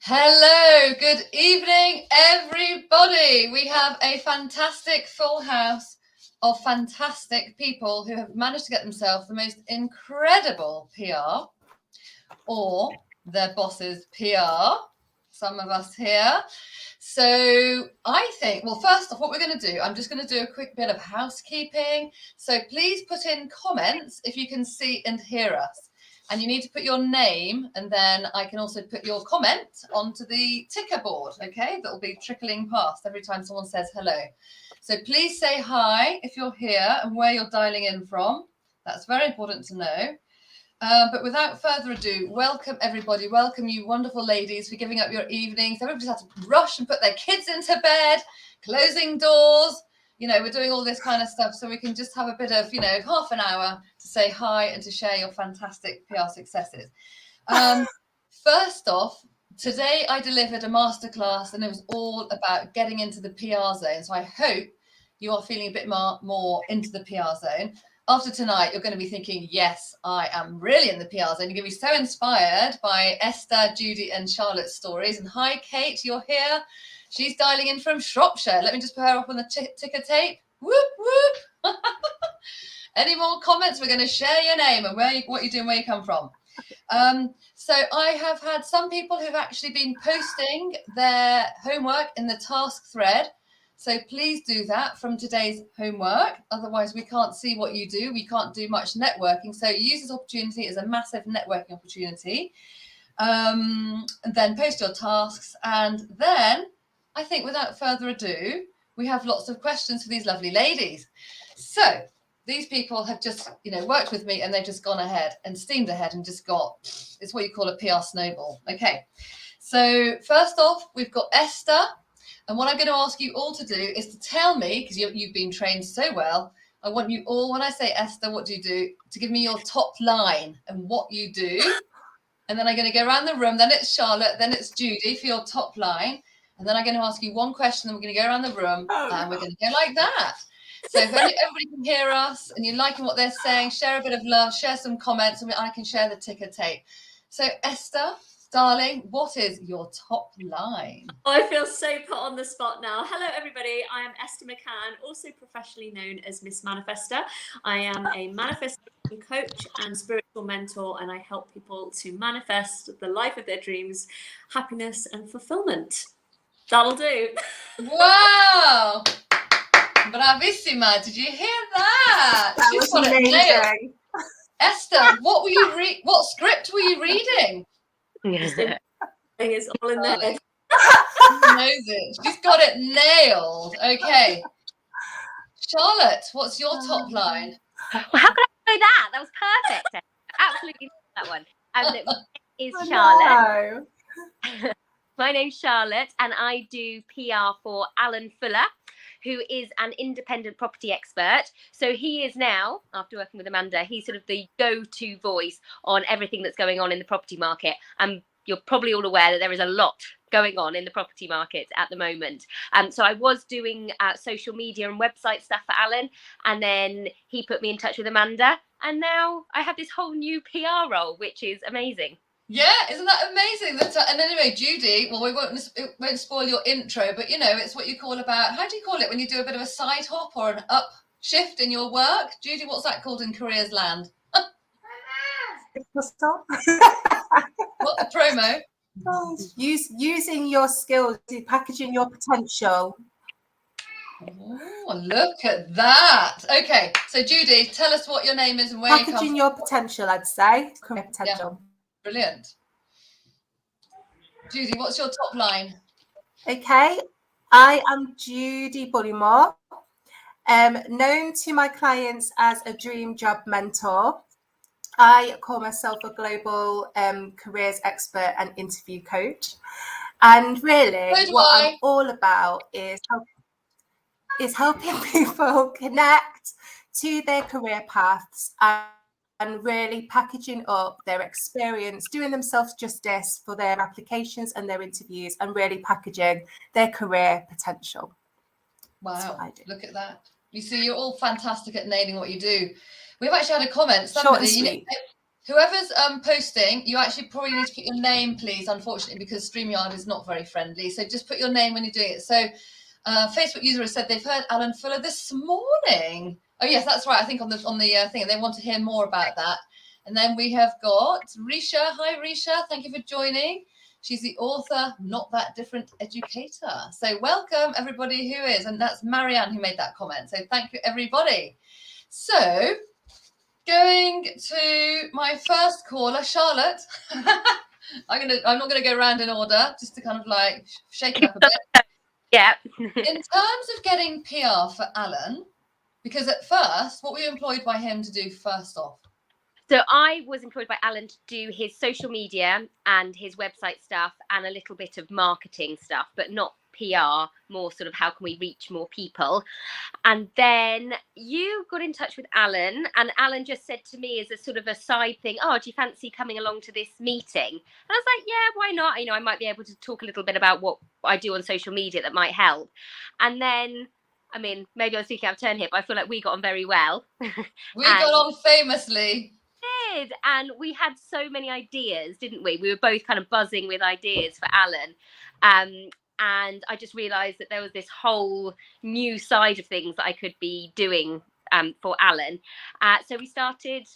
Hello, good evening, everybody. We have a fantastic full house of fantastic people who have managed to get themselves the most incredible PR or their boss's PR. Some of us here. So I think, well, first off, what we're going to do, I'm just going to do a quick bit of housekeeping. So please put in comments if you can see and hear us. And you need to put your name, and then I can also put your comment onto the ticker board, okay? That will be trickling past every time someone says hello. So please say hi if you're here and where you're dialing in from. That's very important to know. But without further ado, welcome everybody. Welcome you wonderful ladies for giving up your evenings. Everybody's had to rush and put their kids into bed, closing doors. You know, we're doing all this kind of stuff so we can just have a bit of, half an hour to say hi and to share your fantastic PR successes. First off, today I delivered a masterclass and it was all about getting into the PR zone. So I hope you are feeling a bit more into the PR zone. After tonight, you're going to be thinking, yes, I am really in the PR zone. You're going to be so inspired by Esther, Judy and Charlotte's stories. And hi, Kate, you're here. She's dialing in from Shropshire. Let me just put her up on the ticker tape. Whoop, whoop. Any more comments? We're going to share your name and what you're doing, where you come from. So I have had some people who've actually been posting their homework in the task thread. So please do that from today's homework. Otherwise, we can't see what you do. We can't do much networking. So use this opportunity as a massive networking opportunity. And then post your tasks. And then I think without further ado, we have lots of questions for these lovely ladies. So these people have just, worked with me and they've just gone ahead and steamed ahead and just got, it's what you call a PR snowball. Okay. So first off, we've got Esther. And what I'm going to ask you all to do is to tell me, because you've been trained so well, I want you all, when I say Esther, what do you do, to give me your top line and what you do. And then I'm going to go around the room. Then it's Charlotte. Then it's Judy for your top line. And then I'm going to ask you one question. And we're going to go around the room. And we're going to go like that. So if everybody can hear us and you're liking what they're saying, share a bit of love, share some comments, and I can share the ticker tape. So Esther, darling, what is your top line? I feel so put on the spot now. Hello, everybody. I am Esther McCann, also professionally known as Miss Manifesther. I am a manifestation coach and spiritual mentor, and I help people to manifest the life of their dreams, happiness, and fulfillment. That'll do. Wow! Bravissima! Did you hear that? That was amazing. Esther, what script were you reading? It's all in there. She knows it. She's got it nailed. Okay. Charlotte, what's your top line? Well, how could I know that? That was perfect. Absolutely that one. My name is Charlotte. No. My name's Charlotte, and I do PR for Alan Fuller, who is an independent property expert. So he is now, after working with Amanda, he's sort of the go-to voice on everything that's going on in the property market. And you're probably all aware that there is a lot going on in the property market at the moment. So I was doing social media and website stuff for Alan, and then he put me in touch with Amanda. And now I have this whole new PR role, which is amazing. Yeah, isn't that amazing? And anyway, Judy, well, it won't spoil your intro, but it's what you call how do you call it when you do a bit of a side hop or an upshift in your work? Judy, what's that called in careers land? What's What, the promo? Using your skills, packaging your potential. Oh, look at that. Okay, so Judy, tell us what your name is and where you come from. Packaging your potential, I'd say. Career potential. Yeah. Brilliant. Judy, what's your top line? Okay, I am Judy Bullimore, known to my clients as a dream job mentor. I call myself a global careers expert and interview coach. And really, what I'm all about is helping people connect to their career paths and really packaging up their experience, doing themselves justice for their applications and their interviews, and really packaging their career potential. Wow, look at that. You see, you're all fantastic at nailing what you do. We've actually had a comment. Somebody, whoever's posting, you actually probably need to put your name, please, unfortunately, because StreamYard is not very friendly. So just put your name when you're doing it. So Facebook user has said they've heard Alan Fuller this morning. Oh, yes, that's right. I think on the thing, and they want to hear more about that. And then we have got Risha. Hi, Risha. Thank you for joining. She's the author, Not That Different Educator. So welcome, everybody who is. And that's Marianne who made that comment. So thank you, everybody. So going to my first caller, Charlotte. I'm not gonna go around in order, just to kind of like shake it up a bit. Yeah. In terms of getting PR for Alan, because at first, what were you employed by him to do first off? So I was employed by Alan to do his social media and his website stuff and a little bit of marketing stuff, but not PR, more sort of how can we reach more people. And then you got in touch with Alan, and Alan just said to me as a sort of a side thing, oh, do you fancy coming along to this meeting? And I was like, yeah, why not? You know, I might be able to talk a little bit about what I do on social media that might help. And then, I mean, maybe I was speaking out of turn here, but I feel like we got on very well. We got on famously. Did, and we had so many ideas, didn't we? We were both kind of buzzing with ideas for Alan. And I just realised that there was this whole new side of things that I could be doing for Alan. So we started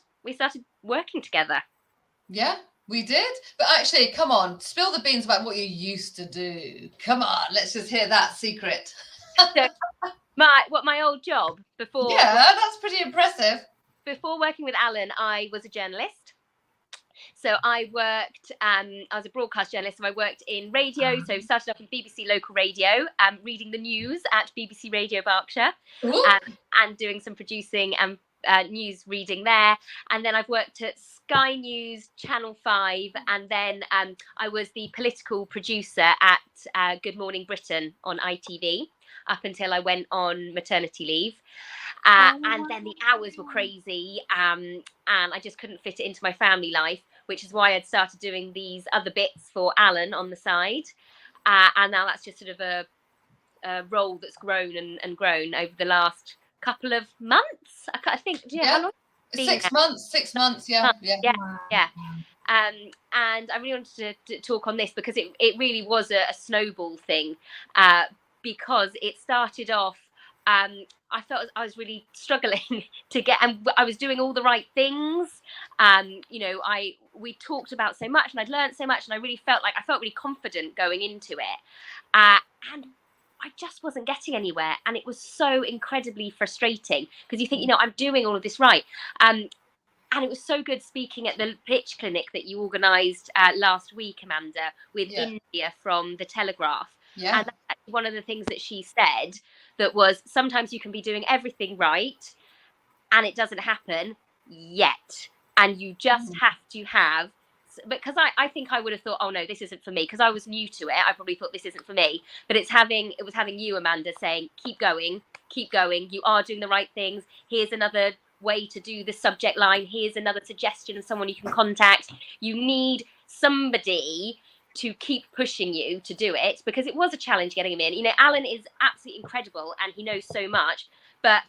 working together. Yeah, we did. But actually, come on, spill the beans about what you used to do. Come on, let's just hear that secret. So my old job before. Yeah, that's pretty impressive. Before working with Alan, I was a journalist. So I worked, I was a broadcast journalist, so I worked in radio. So started off in BBC local radio, reading the news at BBC Radio Berkshire, and doing some producing and news reading there. And then I've worked at Sky News, Channel 5, and then I was the political producer at Good Morning Britain on ITV up until I went on maternity leave. And then the hours were crazy, and I just couldn't fit it into my family life, which is why I'd started doing these other bits for Alan on the side. And now that's just sort of a role that's grown and grown over the last couple of months. I think, how long? 6 months, 6 months, yeah. And I really wanted to talk on this because it really was a snowball thing, because it started off, I felt I was really struggling to get, and I was doing all the right things. You know, we talked about so much, and I'd learned so much, and I really felt really confident going into it. And I just wasn't getting anywhere, and it was so incredibly frustrating because you think, you know, I'm doing all of this right. And it was so good speaking at the pitch clinic that you organised last week, Amanda, with India from The Telegraph. Yeah. And that's one of the things that she said, that was sometimes you can be doing everything right and it doesn't happen yet. And you just have to have, because I think I would have thought, oh no, this isn't for me, because I was new to it. I probably thought this isn't for me. But it was having you, Amanda, saying, keep going. You are doing the right things. Here's another way to do the subject line. Here's another suggestion of someone you can contact. You need somebody to keep pushing you to do it, because it was a challenge getting him in. You know, Alan is absolutely incredible and he knows so much. But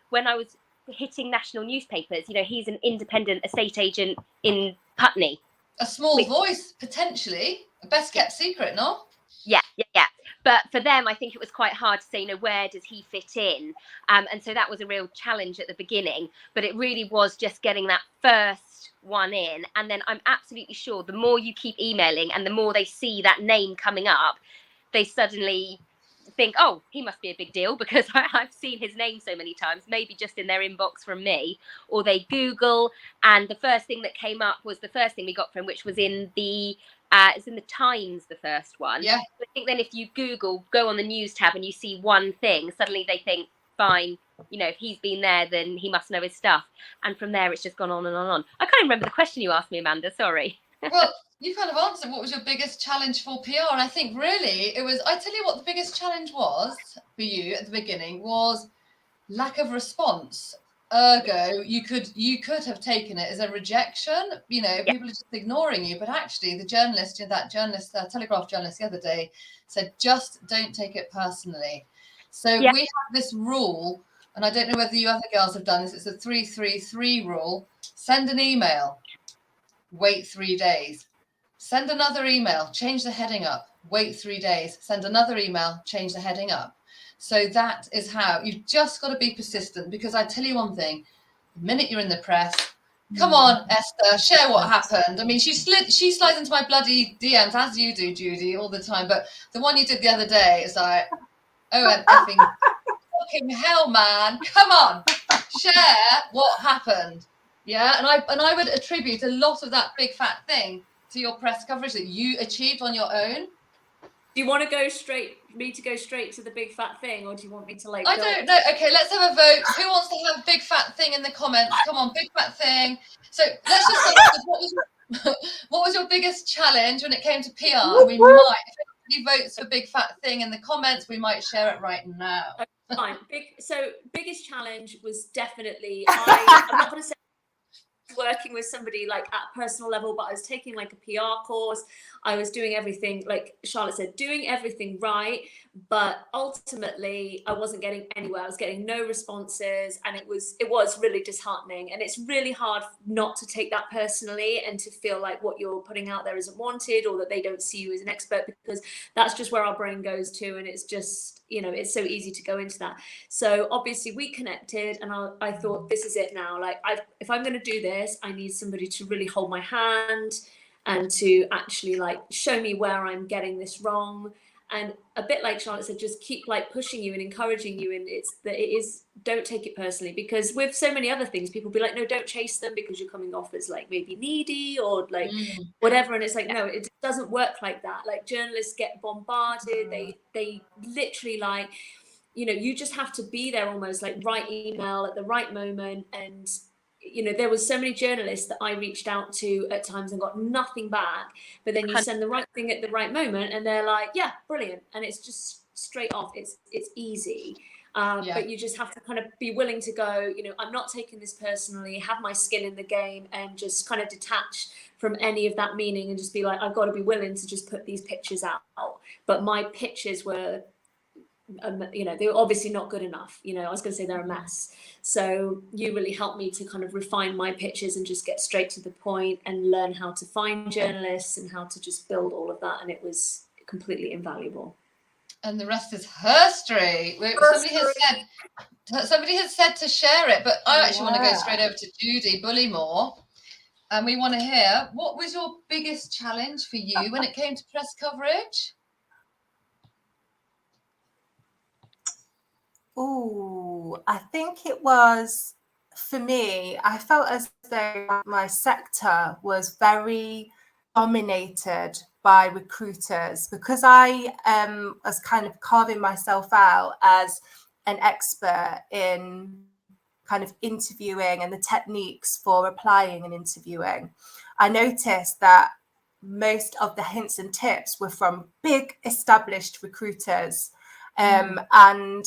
when I was hitting national newspapers, you know, he's an independent estate agent in Putney. A small voice, potentially. A best kept secret, no? Yeah. But for them, I think it was quite hard to say, you know, where does he fit in? And so that was a real challenge at the beginning. But it really was just getting that first one in. And then I'm absolutely sure the more you keep emailing and the more they see that name coming up, they suddenly think, oh, he must be a big deal, because I've seen his name so many times, maybe just in their inbox from me. Or they Google, and the first thing that came up was the first thing we got from, which was in the it's in the Times, the first one. Yeah. I think then if you Google, go on the news tab and you see one thing, suddenly they think, fine, you know, if he's been there, then he must know his stuff. And from there, it's just gone on and on and on. I can't even remember the question you asked me, Amanda. Sorry. Well, you kind of answered what was your biggest challenge for PR. And I think really it was, I tell you what the biggest challenge was for you at the beginning was lack of response. Ergo, you could have taken it as a rejection. You know, people are just ignoring you. But actually, the journalist, Telegraph journalist the other day said, just don't take it personally. So we have this rule, and I don't know whether you other girls have done this. It's a 3-3-3 rule. Send an email. wait 3 days. Send another email, change the heading up, wait 3 days, send another email, change the heading up. So that is how you've just got to be persistent, because I tell you one thing, the minute you're in the press, come on, Esther, share what happened. I mean, she slides into my bloody DMs, as you do, Judy, all the time. But the one you did the other day is like, oh, effing fucking hell, man. Come on, share what happened. Yeah, and I would attribute a lot of that big fat thing to your press coverage that you achieved on your own. Do you want to go straight to the big fat thing, or do you want me to like? I don't know. Okay, let's have a vote. Who wants to have big fat thing in the comments? Come on, big fat thing. So let's just start with what was your biggest challenge when it came to PR? And we might, if anybody votes for big fat thing in the comments, we might share it right now. Okay, fine. Biggest challenge was definitely I'm not going to say working with somebody like at a personal level, but I was taking like a PR course. I was doing everything, like Charlotte said, doing everything right, but ultimately I wasn't getting anywhere. I was getting no responses, and it was really disheartening. And it's really hard not to take that personally and to feel like what you're putting out there isn't wanted, or that they don't see you as an expert, because that's just where our brain goes to, and it's just, it's so easy to go into that. So obviously we connected, and I thought, this is it now. Like, if I'm going to do this, I need somebody to really hold my hand and to actually like show me where I'm getting this wrong. And a bit like Charlotte said, just keep like pushing you and encouraging you. And don't take it personally, because with so many other things, people be like, no, don't chase them because you're coming off as like maybe needy or like whatever. And it's like, no, it doesn't work like that. Like, journalists get bombarded. They literally like, you just have to be there, almost like right email at the right moment. And there was so many journalists that I reached out to at times and got nothing back, but then you send the right thing at the right moment and they're like, yeah, brilliant. And it's just straight off. It's easy. But you just have to kind of be willing to go, I'm not taking this personally, have my skin in the game, and just kind of detach from any of that meaning and just be like, I've got to be willing to just put these pictures out. But my pictures were, they were obviously not good enough. I was going to say they're a mess. So you really helped me to kind of refine my pitches and just get straight to the point and learn how to find journalists and how to just build all of that. And it was completely invaluable. And the rest is history. Somebody has said to share it, but I actually want to go straight over to Judy Bullimore. And we want to hear, what was your biggest challenge for you when it came to press coverage? Oh, I think it was, for me, I felt as though my sector was very dominated by recruiters, because I was kind of carving myself out as an expert in kind of interviewing and the techniques for applying and interviewing. I noticed that most of the hints and tips were from big established recruiters, and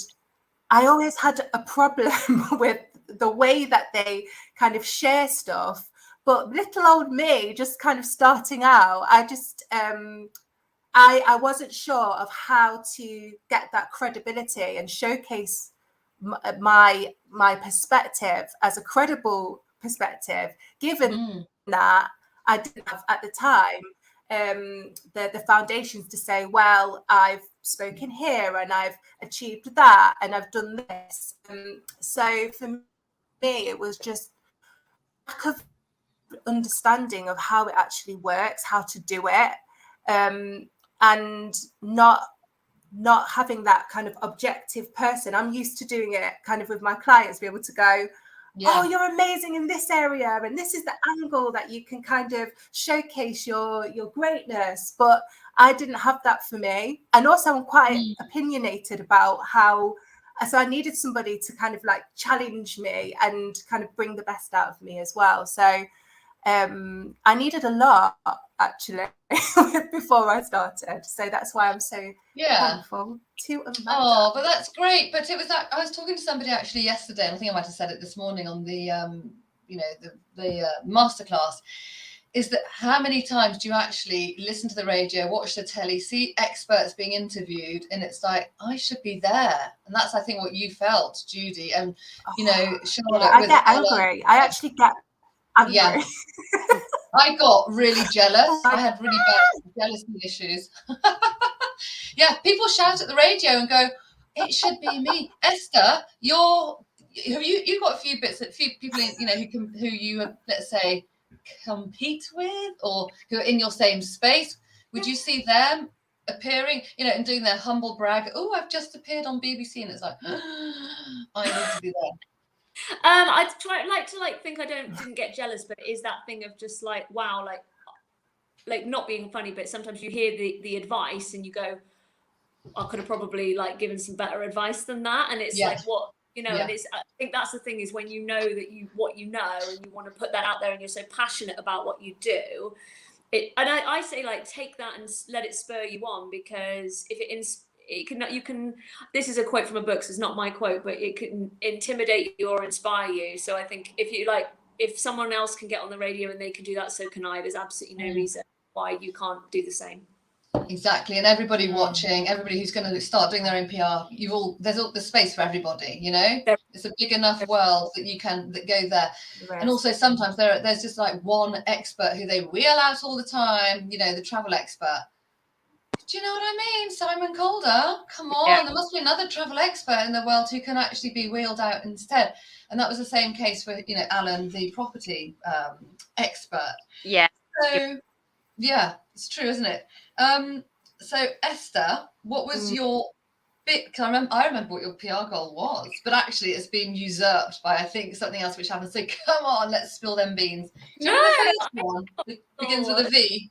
I always had a problem with the way that they kind of share stuff. But little old me, just kind of starting out, I just, I wasn't sure of how to get that credibility and showcase my perspective as a credible perspective, given that I didn't have at the time the foundations to say, well, I've spoken here and I've achieved that and I've done this. So for me, it was just lack of understanding of how it actually works, how to do it, and not having that kind of objective person. I'm used to doing it kind of with my clients, be able to go, oh, you're amazing in this area, and this is the angle that you can kind of showcase your greatness. But I didn't have that for me. And also I'm quite opinionated about so I needed somebody to kind of like challenge me and kind of bring the best out of me as well. So I needed a lot actually before I started. So that's why I'm so thankful to Amanda. Oh, but that's great. But it was that I was talking to somebody actually yesterday, and I think I might have said it this morning on the the masterclass, is that how many times do you actually listen to the radio, watch the telly, see experts being interviewed, and it's like, I should be there. And that's, I think, what you felt, Judy, and Charlotte. I get angry. I actually get angry. Yeah. I got really jealous. I had really bad jealousy issues. Yeah, people shout at the radio and go, "It should be me, Esther. You've got a few people who you let's say compete with or who are in your same space. Would you see them appearing, and doing their humble brag? Oh, I've just appeared on BBC, and it's like, I need to be there. I like to think I didn't get jealous, but it is that thing of just like, wow, like not being funny, but sometimes you hear the advice and you go, I could have probably like given some better advice than that, and it's like what. And I think that's the thing is when you know that what you know and you want to put that out there and you're so passionate about what you do, I say like take that and let it spur you on, because if you can, this is a quote from a book, so it's not my quote, but it can intimidate you or inspire you. So I think if someone else can get on the radio and they can do that, so can I. There's absolutely no reason why you can't do the same. Exactly, and everybody watching, everybody who's going to start doing their own PR, there's space for everybody. It's a big enough world that go there. Right. And also sometimes there's just like one expert who they wheel out all the time. The travel expert. Do you know what I mean? Simon Calder. Come on, there must be another travel expert in the world who can actually be wheeled out instead. And that was the same case for Alan, the property expert. Yeah. So yeah, it's true, isn't it? So Esther, what was your bit? Because I remember what your PR goal was, but actually it's been usurped by I think something else which happened. So come on, let's spill them beans. Do you remember the first one? It begins with a V.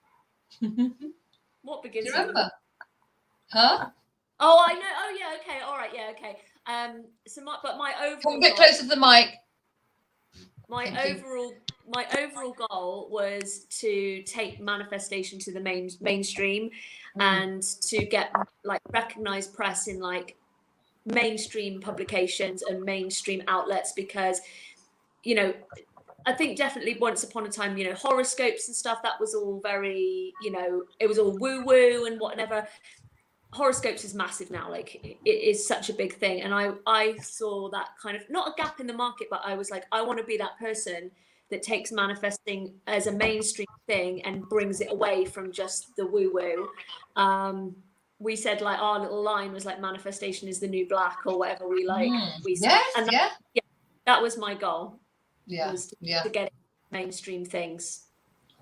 What begins? Do you remember? Huh? Oh, I know. Oh yeah. Okay. All right. Yeah. Okay. My overall. Come a bit closer to the mic. My overall goal was to take manifestation to the mainstream and to get like recognized press in like mainstream publications and mainstream outlets, because I think definitely once upon a time horoscopes and stuff, that was all very it was all woo woo and whatever. Horoscopes is massive now, like it is such a big thing, and I saw that kind of not a gap in the market, but I was like, I want to be that person that takes manifesting as a mainstream thing and brings it away from just the woo woo. We said like our little line was like manifestation is the new black or whatever we said. Yes, and that was my goal. To get mainstream things.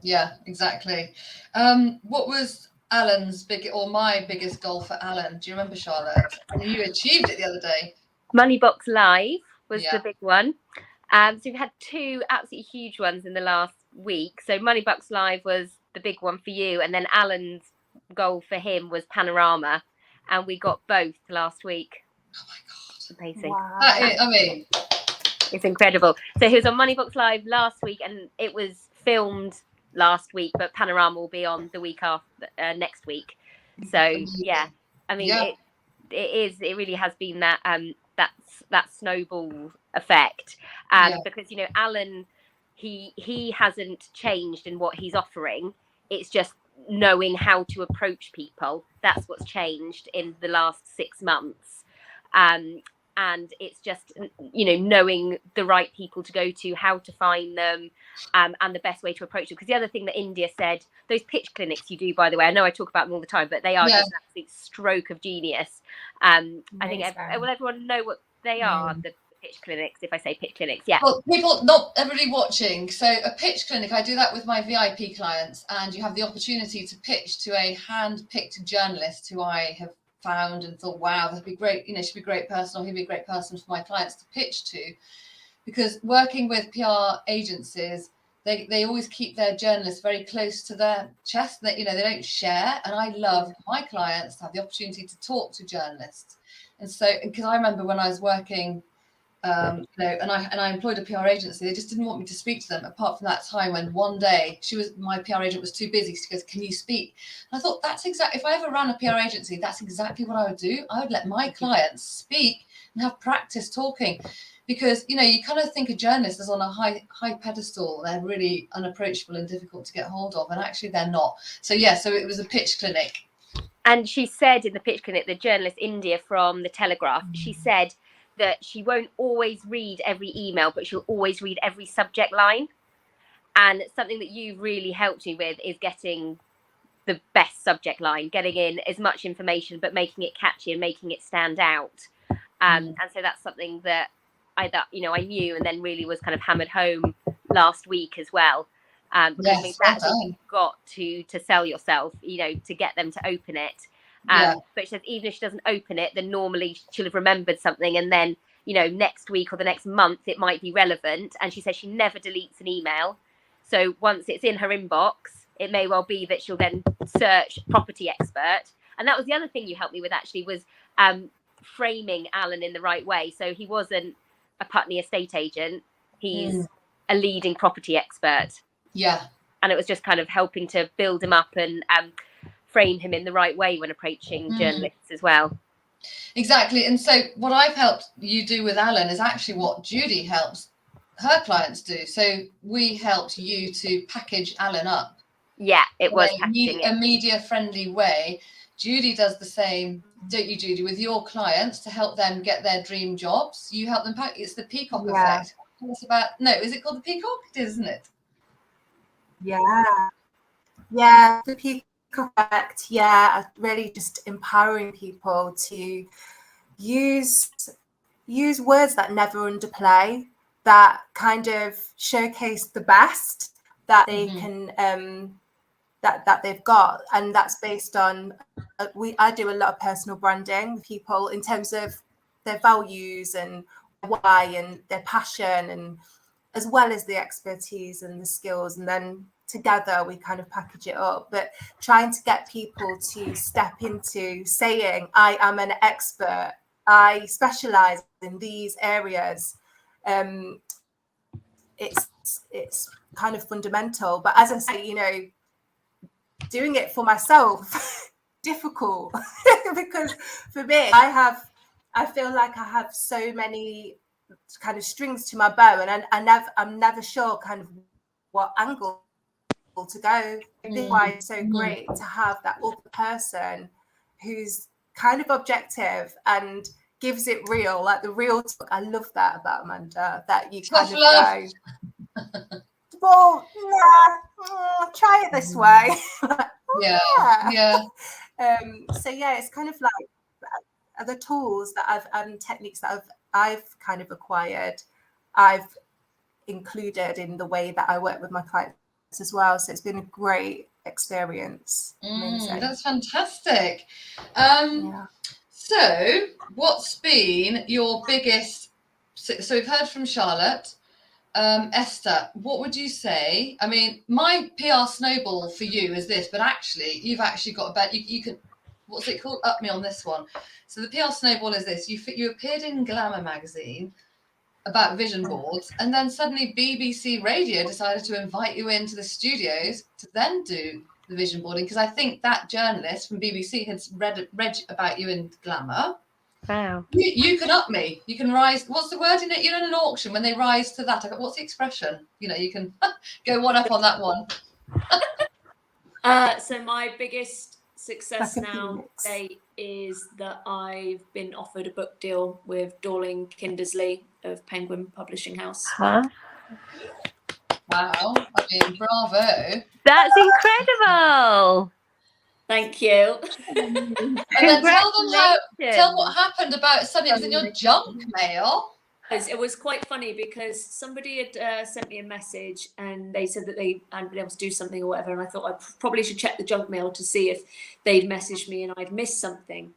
Yeah, exactly. What was Alan's my biggest goal for Alan? Do you remember, Charlotte? You achieved it the other day. Moneybox Live was the big one. So we've had two absolutely huge ones in the last week. So Moneybox Live was the big one for you, and then Alan's goal for him was Panorama, and we got both last week. Oh my God! Amazing. Wow. It's incredible. So he was on Moneybox Live last week, and it was filmed last week, but Panorama will be on the week after next week. So yeah, I mean it really has been that that snowball effect, because Alan he hasn't changed in what he's offering. It's just knowing how to approach people. That's what's changed in the last 6 months. And it's just, knowing the right people to go to, how to find them, and the best way to approach them. Because the other thing that India said, those pitch clinics you do, by the way, I know I talk about them all the time, but they are just an absolute stroke of genius. I think will everyone know what they are, the pitch clinics, if I say pitch clinics? Yeah. Well, not everybody watching. So a pitch clinic, I do that with my VIP clients, and you have the opportunity to pitch to a hand-picked journalist who I have found and thought, wow, that'd be great, she'd be a great person, or he'd be a great person for my clients to pitch to. Because working with PR agencies, they always keep their journalists very close to their chest, that they don't share. And I love my clients to have the opportunity to talk to journalists. And so, because I remember when I was working and I employed a PR agency, they just didn't want me to speak to them, apart from that time when one day my PR agent was too busy. She goes, "Can you speak?" And I thought, that's exactly, if I ever ran a PR agency, that's exactly what I would do. I would let my clients speak and have practice talking, because you kind of think a journalist is on a high pedestal. They're really unapproachable and difficult to get hold of, and actually they're not. So so it was a pitch clinic. And she said in the pitch clinic, the journalist India from the Telegraph, she said that she won't always read every email, but she'll always read every subject line. And something that you really helped me with is getting the best subject line, getting in as much information, but making it catchy and making it stand out. And so that's something that I knew, and then really was kind of hammered home last week as well. Because I think that's what you've got to sell yourself, to get them to open it. But she says even if she doesn't open it, then normally she'll have remembered something, and then next week or the next month it might be relevant. And she says she never deletes an email, so once it's in her inbox, it may well be that she'll then search property expert. And that was the other thing you helped me with, actually, was framing Alan in the right way. So he wasn't a Putney estate agent, he's a leading property expert. And it was just kind of helping to build him up and frame him in the right way when approaching journalists as well. Exactly. And so what I've helped you do with Alan is actually what Judy helps her clients do. So we helped you to package Alan up. Yeah, it was a media friendly way. Judy does the same, don't you, Judy, with your clients to help them get their dream jobs? You help them pack. It's the peacock effect. Tell us about. No, is it called the peacock? It is, isn't it? Yeah, the peacock effect. Yeah, really just empowering people to use words that never underplay, that kind of showcase the best that they can that they've got. And that's based on I do a lot of personal branding with people in terms of their values and why and their passion, and as well as the expertise and the skills, and then together we kind of package it up. But trying to get people to step into saying, I am an expert, I specialize in these areas, it's kind of fundamental. But as I say, doing it for myself difficult because for me I feel like I have so many kind of strings to my bow, and I'm never sure kind of what angle to go. This is why it's so great to have that other person who's kind of objective and gives it real, like the real talk. I love that about Amanda, that you kind of go, well, try it this way. So yeah, it's kind of like the tools that I've techniques that I've kind of acquired, I've included in the way that I work with my clients as well. So it's been a great experience. That's fantastic. So what's been your biggest, so we've heard from Charlotte. Esther, what would you say? I mean, my PR snowball for you is this, but actually you've actually got about you can, what's it called? Up me on this one. So the PR snowball is this: you appeared in Glamour magazine about vision boards, and then suddenly BBC Radio decided to invite you into the studios to then do the vision boarding, because I think that journalist from BBC had read about you in Glamour. Wow. You can up me. You can rise. What's the word in it? In an auction when they rise to that. What's the expression? You can go one up on that one. So my biggest success now today is that I've been offered a book deal with Dorling Kindersley of Penguin Publishing House. Huh? Wow. I mean, bravo. That's incredible. Thank you. And then tell what happened about suddenly it was in your junk mail. It was quite funny because somebody had sent me a message and they said that they hadn't been able to do something or whatever, and I thought I probably should check the junk mail to see if they'd messaged me and I'd missed something.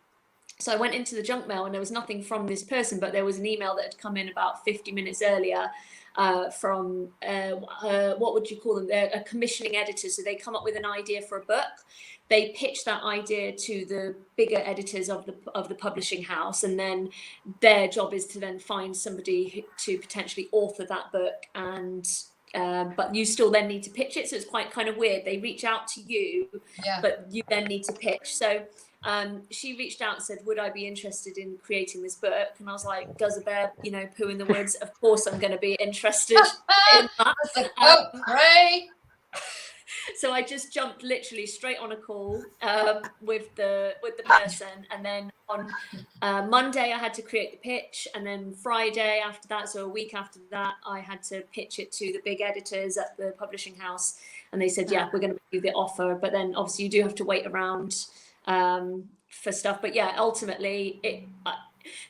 So I went into the junk mail and there was nothing from this person, but there was an email that had come in about 50 minutes earlier from what would you call them? They're a commissioning editor, so they come up with an idea for a book. They pitch that idea to the bigger editors of the publishing house, and then their job is to then find somebody to potentially author that book. And but you still then need to pitch it, so it's quite kind of weird. They reach out to you, but you then need to pitch. So she reached out and said, would I be interested in creating this book? And I was like, does a bear, poo in the woods? Of course I'm going to be interested in that. Pray. So I just jumped literally straight on a call with the person, and then on Monday I had to create the pitch, and then Friday after that, so a week after that, I had to pitch it to the big editors at the publishing house, and they said, yeah, we're going to do the offer, but then obviously you do have to wait around for stuff. But yeah, ultimately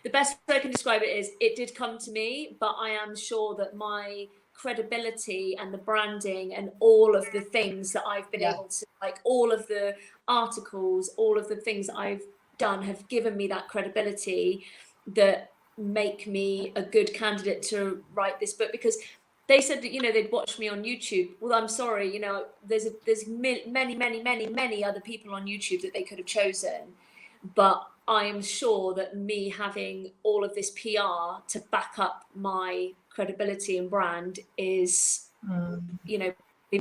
the best way I can describe it is it did come to me, but I am sure that my credibility and the branding and all of the things that I've been able to, like all of the articles, all of the things that I've done have given me that credibility that make me a good candidate to write this book. Because they said that, you know, they'd watch me on YouTube. Well, I'm sorry, you know, there's many other people on YouTube that they could have chosen, but I am sure that me having all of this PR to back up my credibility and brand is, you know,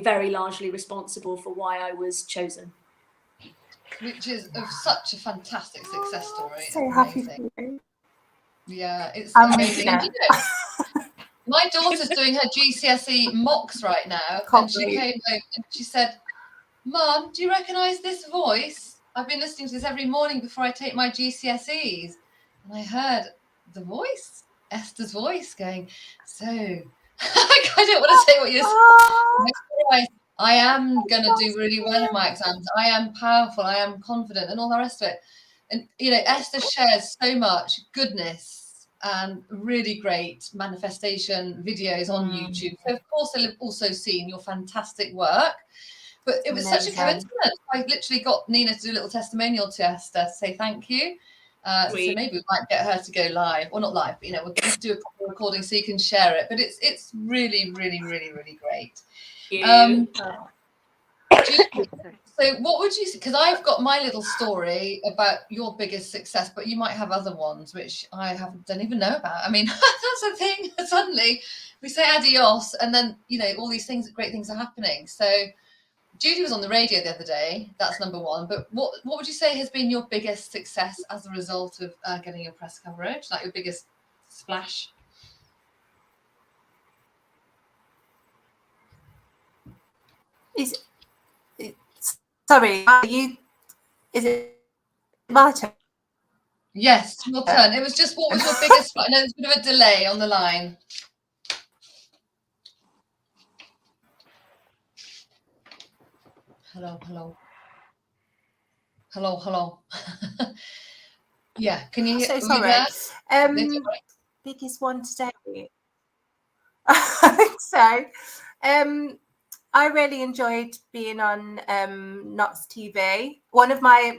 very largely responsible for why I was chosen. Which is such a fantastic success story. So happy for you. Yeah, it's I'm amazing. amazing. You know, my daughter's doing her GCSE mocks right now, and she came home and she said, "Mum, do you recognise this voice? I've been listening to this every morning before I take my GCSEs." And I heard the voice, Esther's voice, going, "So," I don't want to say what you're saying. I am going to do really well in my exams. I am powerful. I am confident, and all the rest of it. And, you know, Esther shares so much goodness and really great manifestation videos on YouTube. So, of course, I've also seen your fantastic work. But it was such a coincidence. I literally got Nina to do a little testimonial to Esther to say thank you. So maybe we might get her to go live, or not live, but, you know, we'll do a proper recording so you can share it. But it's really, really, really, really great. So what would you say, because I've got my little story about your biggest success, but you might have other ones which I don't even know about. I mean, that's the thing. Suddenly we say adios, and then, you know, all these things, great things are happening. So Judy was on the radio the other day. That's number one. But what would you say has been your biggest success as a result of getting your press coverage? Like your biggest splash? Sorry, is it my turn? Yes, your turn. It was just, what was your biggest splash? I know there's a bit of a delay on the line. Hello. Yeah, can you hear? So sorry. Biggest one today. So, I really enjoyed being on Knots TV. One of my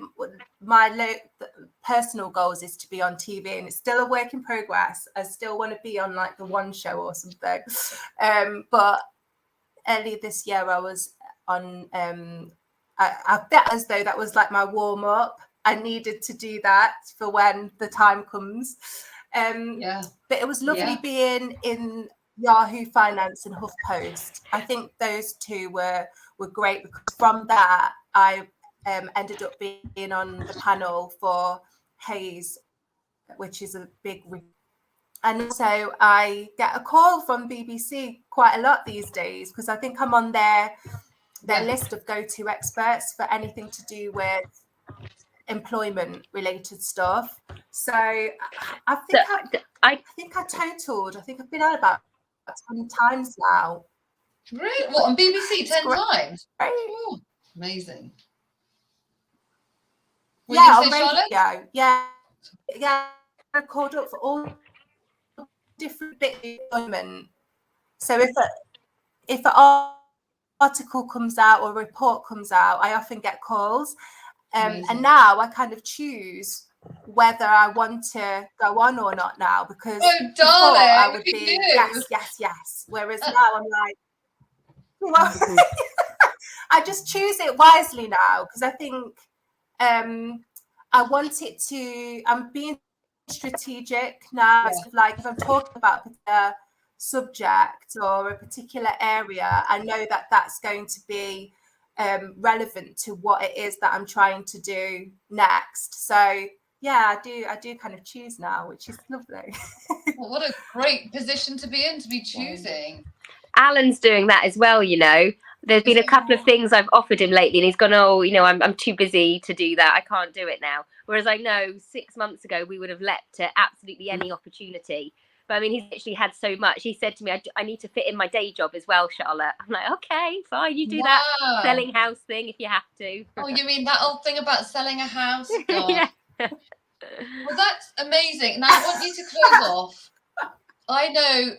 personal goals is to be on TV, and it's still a work in progress. I still want to be on like the One Show or something. But earlier this year, I was on. I felt as though that was like my warm up. I needed to do that for when the time comes. But it was lovely being in Yahoo Finance and HuffPost. I think those two were great, because from that I ended up being on the panel for Hayes, which is a big, and also I get a call from BBC quite a lot these days, because I think I'm on their list of go-to experts for anything to do with employment related stuff. So I think I totaled. I think I've been on about 10 times now. Really? What, on BBC 10 times? Oh, amazing. On radio. Yeah. I called up for all different bits of employment. So if an article comes out or a report comes out, I often get calls. And now I kind of choose whether I want to go on or not now, because before I would be yes. Whereas now I'm like, well, I just choose it wisely now, because I think I want it to. I'm being strategic now. It's like if I'm talking about a subject or a particular area, I know that that's going to be relevant to what it is that I'm trying to do next. So yeah, I do kind of choose now, which is lovely. Well, what a great position to be in, to be choosing. Alan's doing that as well, you know. There's been a couple of things I've offered him lately, and he's gone, oh, I'm too busy to do that. I can't do it now. Whereas I know 6 months ago we would have leapt to absolutely any opportunity. But I mean, he's actually had so much. He said to me, I need to fit in my day job as well, Charlotte. I'm like, okay, fine, you do that selling house thing if you have to. Oh, you mean that old thing about selling a house? God. Yeah. Well, that's amazing. Now I want you to close off. I know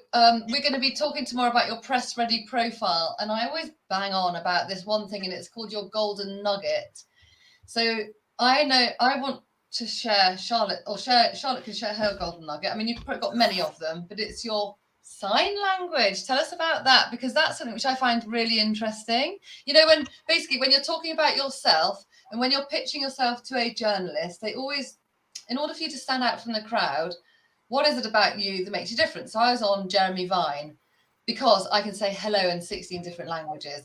we're going to be talking tomorrow about your press ready profile, and I always bang on about this one thing, and it's called your golden nugget. So I know I want to share Charlotte can share her golden nugget. I mean, you've probably got many of them, but it's your sign language. Tell us about that, because that's something which I find really interesting. When you're talking about yourself and when you're pitching yourself to a journalist, they always, in order for you to stand out from the crowd, what is it about you that makes you different? So I was on Jeremy Vine because I can say hello in 16 different languages.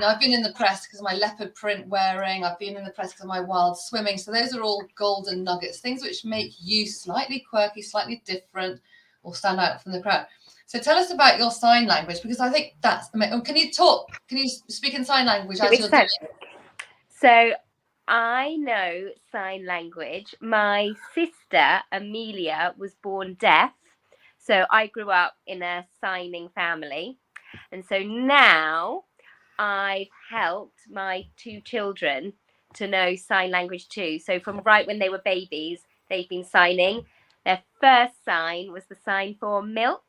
I've been in the press because of my leopard print wearing. I've been in the press because of my wild swimming. So those are all golden nuggets, things which make you slightly quirky, slightly different, or stand out from the crowd. So tell us about your sign language, because I think that's amazing. Can you speak in sign language as you're doing it? So I know sign language. My sister, Amelia, was born deaf. So I grew up in a signing family. And so now I've helped my 2 children to know sign language too. So from right when they were babies, they've been signing. Their first sign was the sign for milk.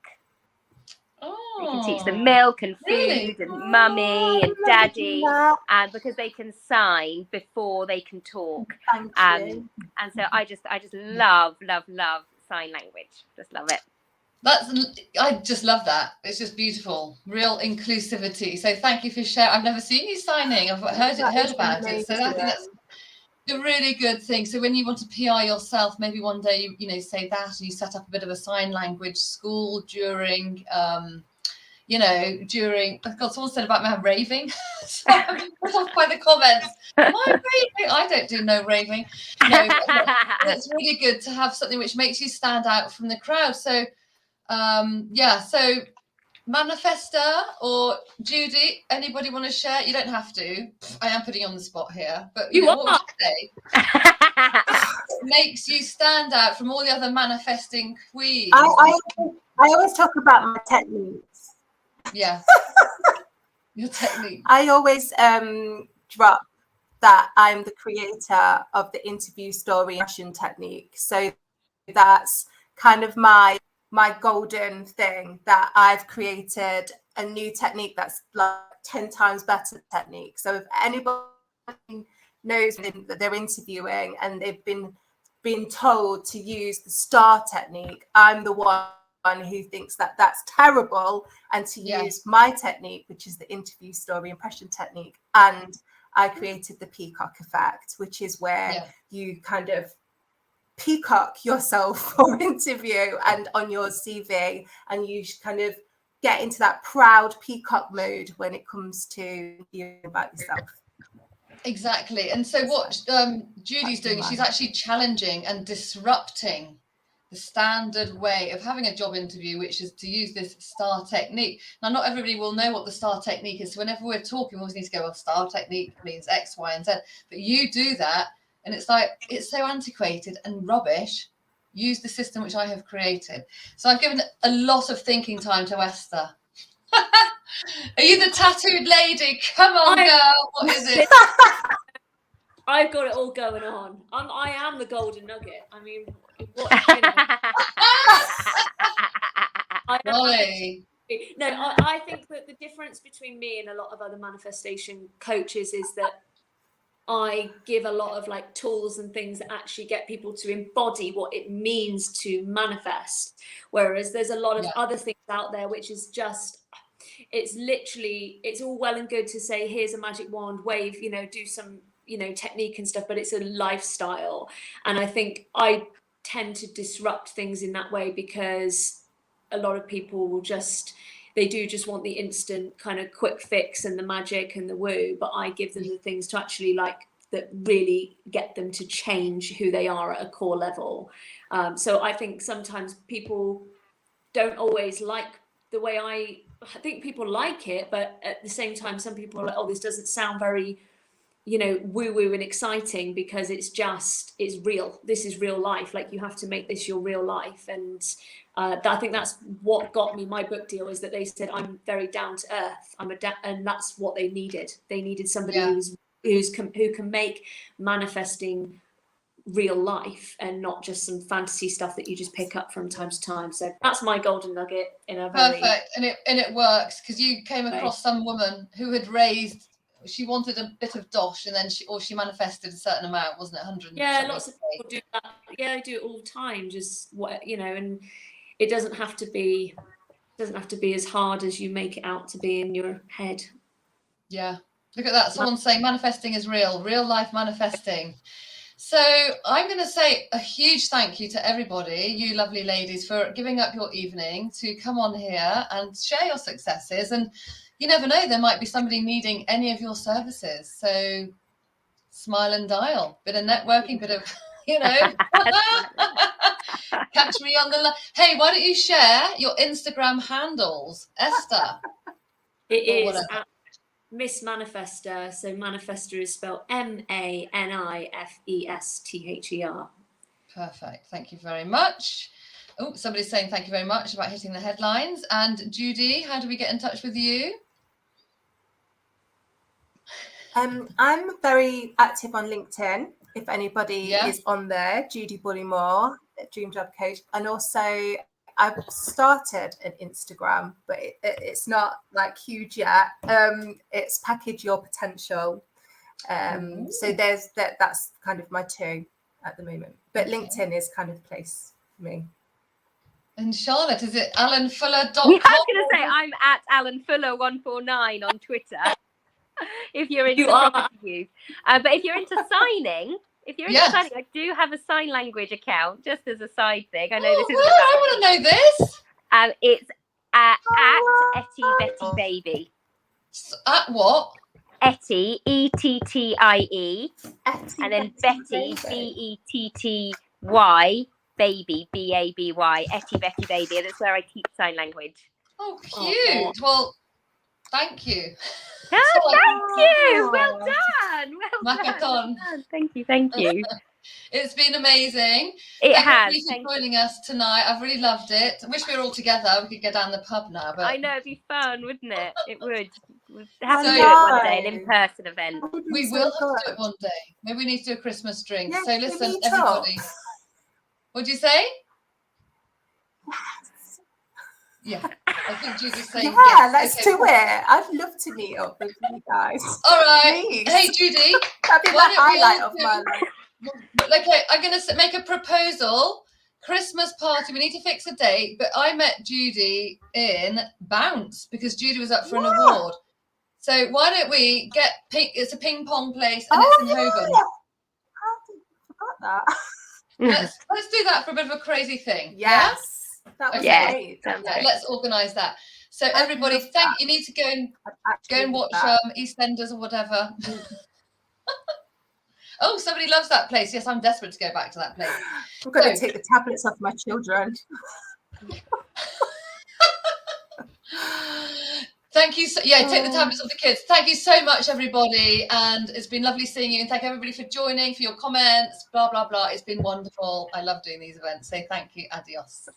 You can teach them milk and food and mummy and daddy, and because they can sign before they can talk. And so I just love sign language. Just love it. I just love that. It's just beautiful, real inclusivity. So thank you for sharing. I've never seen you signing. I've heard about it. So I think that's a really good thing. So when you want to PR yourself, maybe one day you say that, and you set up a bit of a sign language school during someone said about my raving. So I'm put off by the comments. My raving? I don't do no raving. No, it's really good to have something which makes you stand out from the crowd. So so Manifesther or Judy, anybody want to share? You don't have to. I am putting you on the spot here, but what would you say makes you stand out from all the other manifesting queens? I always talk about my techniques. Yeah. Your technique. I always drop that I'm the creator of the interview story action technique. So that's kind of my golden thing, that I've created a new technique that's like 10 times better technique. So if anybody knows that they're interviewing and they've been told to use the STAR technique, I'm the one who thinks that that's terrible, and to use my technique, which is the interview story impression technique. And I created the peacock effect, which is where you kind of peacock yourself for interview and on your CV, and you kind of get into that proud peacock mode when it comes to you about yourself. Exactly. And so what Judy's doing is she's actually challenging and disrupting the standard way of having a job interview, which is to use this STAR technique. Now, not everybody will know what the STAR technique is. So whenever we're talking, we always need to go, well, STAR technique means X, Y, and Z. But you do that, and it's like, it's so antiquated and rubbish. Use the system which I have created. So I've given a lot of thinking time to Esther. Are you the tattooed lady? Come on, girl. What is it? I've got it all going on. I am the golden nugget. I mean, what? I think that the difference between me and a lot of other manifestation coaches is that I give a lot of like tools and things that actually get people to embody what it means to manifest. Whereas there's a lot of other things out there, which is just, it's all well and good to say, here's a magic wand, wave, do some, technique and stuff, but it's a lifestyle. And I think I tend to disrupt things in that way, because a lot of people will they do just want the instant kind of quick fix and the magic and the woo, but I give them the things to actually that really get them to change who they are at a core level. So I think sometimes people don't always like the way I I think people like it, but at the same time, some people are like, oh, this doesn't sound very, you know, woo-woo and exciting, because it's real. This is real life. Like, you have to make this your real life. And I think that's what got me my book deal, is that they said I'm very down to earth. And that's what they needed. They needed somebody who can make manifesting real life and not just some fantasy stuff that you just pick up from time to time. So that's my golden nugget in a very perfect. And it works, because you came across some woman who had raised, she wanted a bit of dosh, and then she manifested a certain amount, wasn't it? 100. Yeah, lots of people do that. Yeah, they do it all the time. Just what, you know, and it doesn't have to be as hard as you make it out to be in your head. Yeah, look at that. Someone's saying manifesting is real life manifesting. So I'm going to say a huge thank you to everybody, you lovely ladies, for giving up your evening to come on here and share your successes. And you never know, there might be somebody needing any of your services. So smile and dial, bit of networking, bit of, you know, catch me on the line. Hey, why don't you share your Instagram handles, Esther? It is at Miss Manifester. So Manifester is spelled Manifesther. Perfect. Thank you very much. Oh, somebody's saying thank you very much about hitting the headlines. And Judy, how do we get in touch with you? I'm very active on LinkedIn. If anybody is on there, Judy Bullimore, Dream Job Coach. And also I've started an Instagram, but it's not like huge yet. It's Package Your Potential. So that's kind of my two at the moment. But LinkedIn is kind of place for me. And Charlotte, is it alanfuller.com? I was going to say I'm at alanfuller149 on Twitter. If you're into property use, but if you're into signing, signing, I do have a sign language account, just as a side thing. I know this is. I want to know this. It's at Etty Betty Baby. At what? Etty, ETTIE, and then Betty, BETTY, Baby, BABY, Etty Betty Baby, and that's where I teach sign language. Oh, cute. Well, thank you. Oh, thank you. Well done. Well done. Thank you. It's been amazing. It has. Thank you for joining us tonight. I've really loved it. I wish we were all together. We could go down the pub now. But I know, it'd be fun, wouldn't it? It would. We'll have to do it one day, an in-person event. We will have to do it one day. Maybe we need to do a Christmas drink. So listen, everybody. What'd you say? Yeah, I think Judy's saying let's do it. I'd love to meet up with you guys. All right. Please. Hey, Judy. That'd be the highlight of my life. Okay, I'm going to make a proposal. Christmas party. We need to fix a date. But I met Judy in Bounce because Judy was up for an award. So why don't we get it's a ping pong place and it's in Holborn. I forgot that. Let's do that for a bit of a crazy thing. Yes. That was great. Let's organise that. So everybody, you need to go and watch EastEnders or whatever. Oh, somebody loves that place. Yes, I'm desperate to go back to that place. I'm going to take the tablets off my children. Thank you. Take the tablets off the kids. Thank you so much, everybody. And it's been lovely seeing you. And thank everybody for joining, for your comments, blah, blah, blah. It's been wonderful. I love doing these events. So thank you. Adios.